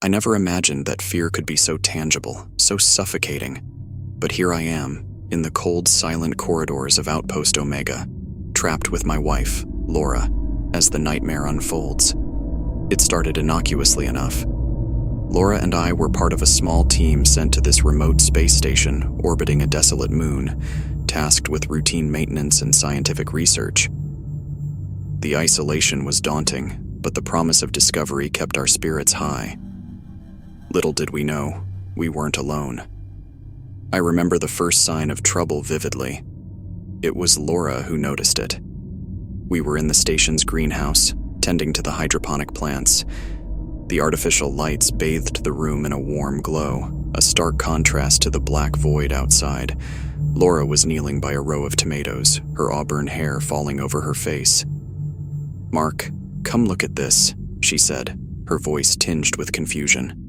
I never imagined that fear could be so tangible, so suffocating. But here I am, in the cold, silent corridors of Outpost Omega, trapped with my wife, Laura, as the nightmare unfolds. It started innocuously enough. Laura and I were part of a small team sent to this remote space station orbiting a desolate moon, tasked with routine maintenance and scientific research. The isolation was daunting, but the promise of discovery kept our spirits high. Little did we know, we weren't alone. I remember the first sign of trouble vividly. It was Laura who noticed it. We were in the station's greenhouse, tending to the hydroponic plants. The artificial lights bathed the room in a warm glow, a stark contrast to the black void outside. Laura was kneeling by a row of tomatoes, her auburn hair falling over her face. "Mark, come look at this," she said, her voice tinged with confusion.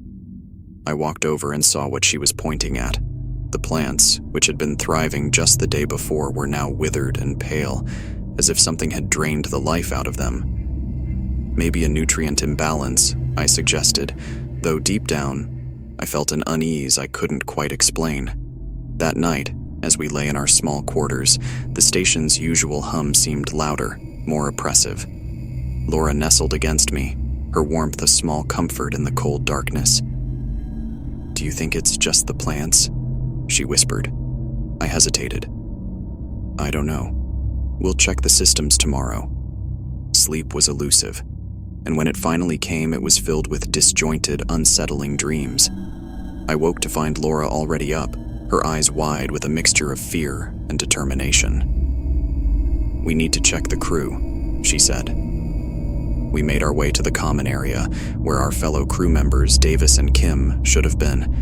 I walked over and saw what she was pointing at. The plants, which had been thriving just the day before, were now withered and pale, as if something had drained the life out of them. "Maybe a nutrient imbalance," I suggested, though deep down, I felt an unease I couldn't quite explain. That night, as we lay in our small quarters, the station's usual hum seemed louder, more oppressive. Laura nestled against me, her warmth a small comfort in the cold darkness. "Do you think it's just the plants?" she whispered. I hesitated. "I don't know. We'll check the systems tomorrow." Sleep was elusive, and when it finally came, it was filled with disjointed, unsettling dreams. I woke to find Laura already up, her eyes wide with a mixture of fear and determination. "We need to check the crew," she said. We made our way to the common area, where our fellow crew members, Davis and Kim, should have been.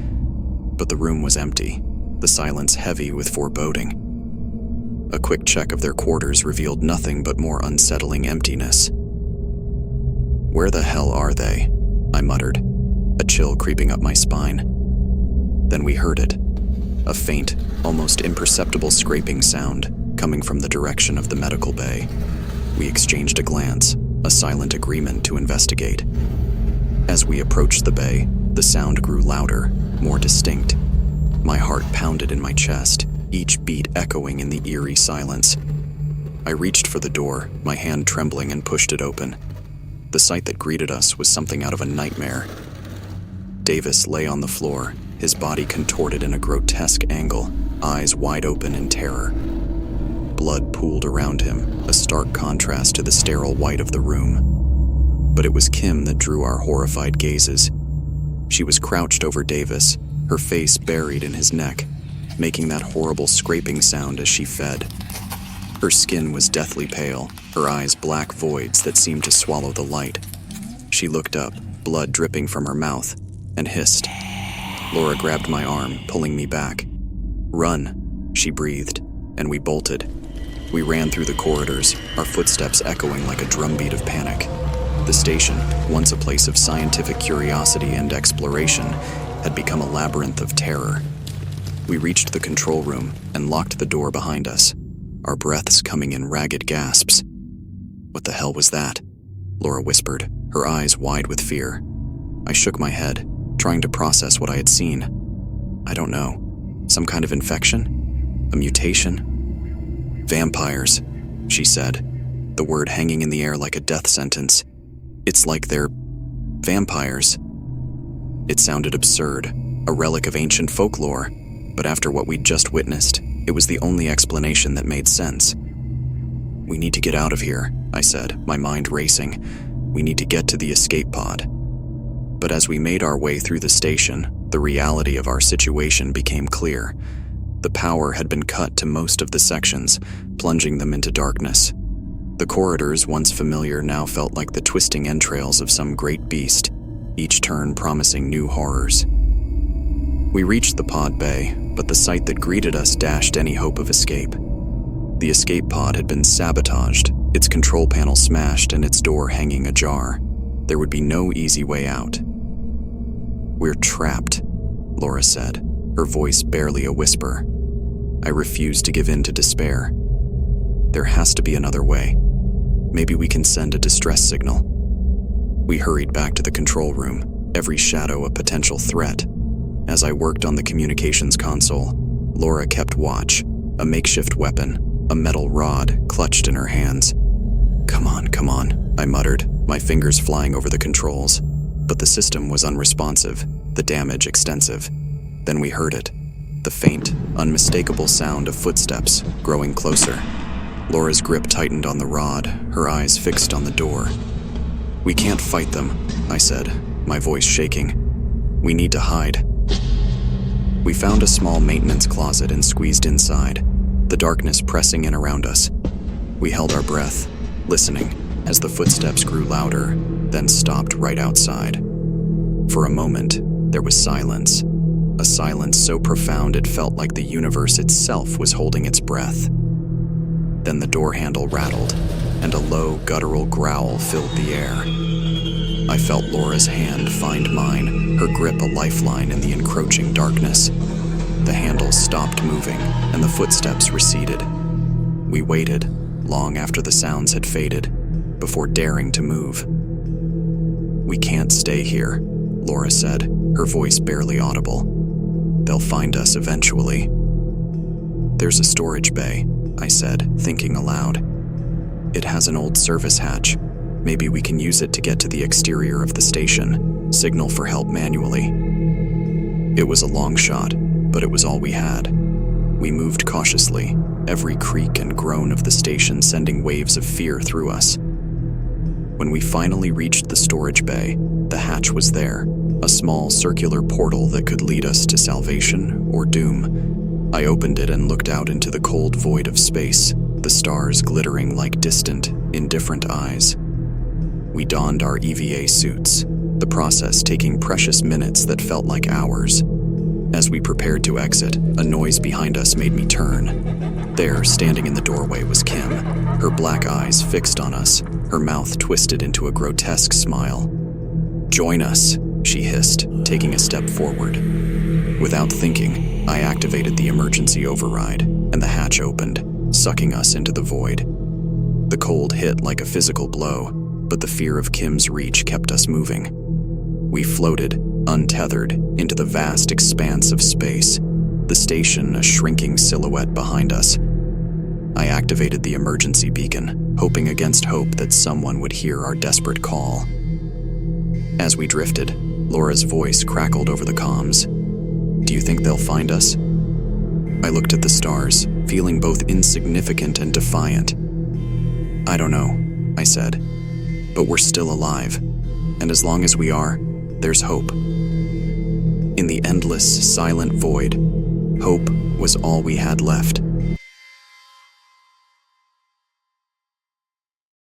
But the room was empty, the silence heavy with foreboding. A quick check of their quarters revealed nothing but more unsettling emptiness. "Where the hell are they?" I muttered, a chill creeping up my spine. Then we heard it, a faint, almost imperceptible scraping sound coming from the direction of the medical bay. We exchanged a glance, a silent agreement to investigate. As we approached the bay, the sound grew louder, more distinct. My heart pounded in my chest, each beat echoing in the eerie silence. I reached for the door, my hand trembling, and pushed it open. The sight that greeted us was something out of a nightmare. Davis lay on the floor, his body contorted in a grotesque angle, eyes wide open in terror. Blood pooled around him, a stark contrast to the sterile white of the room. But it was Kim that drew our horrified gazes. She was crouched over Davis, her face buried in his neck, making that horrible scraping sound as she fed. Her skin was deathly pale, her eyes black voids that seemed to swallow the light. She looked up, blood dripping from her mouth, and hissed. Laura grabbed my arm, pulling me back. "Run," she breathed, and we bolted. We ran through the corridors, our footsteps echoing like a drumbeat of panic. The station, once a place of scientific curiosity and exploration, had become a labyrinth of terror. We reached the control room and locked the door behind us, our breaths coming in ragged gasps. "What the hell was that?" Laura whispered, her eyes wide with fear. I shook my head, trying to process what I had seen. "I don't know. Some kind of infection? A mutation?" "Vampires," she said, the word hanging in the air like a death sentence. "It's like they're vampires." It sounded absurd, a relic of ancient folklore, but after what we'd just witnessed, it was the only explanation that made sense. "We need to get out of here," I said, my mind racing. "We need to get to the escape pod." But as we made our way through the station, the reality of our situation became clear. The power had been cut to most of the sections, plunging them into darkness. The corridors, once familiar, now felt like the twisting entrails of some great beast, each turn promising new horrors. We reached the pod bay, but the sight that greeted us dashed any hope of escape. The escape pod had been sabotaged, its control panel smashed and its door hanging ajar. There would be no easy way out. "We're trapped," Laura said, her voice barely a whisper. I refused to give in to despair. "There has to be another way. Maybe we can send a distress signal." We hurried back to the control room, every shadow a potential threat. As I worked on the communications console, Laura kept watch, a makeshift weapon, a metal rod clutched in her hands. Come on, I muttered, my fingers flying over the controls. But the system was unresponsive, the damage extensive. Then we heard it, the faint, unmistakable sound of footsteps growing closer. Laura's grip tightened on the rod, her eyes fixed on the door. We can't fight them, I said, my voice shaking. We need to hide. We found a small maintenance closet and squeezed inside, the darkness pressing in around us. We held our breath, listening as the footsteps grew louder, then stopped right outside. For a moment, there was silence, a silence so profound it felt like the universe itself was holding its breath. Then the door handle rattled, and a low, guttural growl filled the air. I felt Laura's hand find mine, her grip a lifeline in the encroaching darkness. The handle stopped moving, and the footsteps receded. We waited, long after the sounds had faded, before daring to move. We can't stay here, Laura said, her voice barely audible. They'll find us eventually. There's a storage bay, I said, thinking aloud. It has an old service hatch. Maybe we can use it to get to the exterior of the station, signal for help manually. It was a long shot, but it was all we had. We moved cautiously, every creak and groan of the station sending waves of fear through us. When we finally reached the storage bay, the hatch was there, a small circular portal that could lead us to salvation or doom. I opened it and looked out into the cold void of space, the stars glittering like distant, indifferent eyes. We donned our EVA suits, the process taking precious minutes that felt like hours. As we prepared to exit, a noise behind us made me turn. There, standing in the doorway, was Kim, her black eyes fixed on us, her mouth twisted into a grotesque smile. "Join us," she hissed, taking a step forward. Without thinking, I activated the emergency override, and the hatch opened, sucking us into the void. The cold hit like a physical blow, but the fear of Kim's reach kept us moving. We floated, untethered, into the vast expanse of space, the station a shrinking silhouette behind us. I activated the emergency beacon, hoping against hope that someone would hear our desperate call. As we drifted, Laura's voice crackled over the comms. "Do you think they'll find us?" I looked at the stars, feeling both insignificant and defiant. "I don't know," I said, "but we're still alive, and as long as we are, there's hope." In the endless, silent void, hope was all we had left.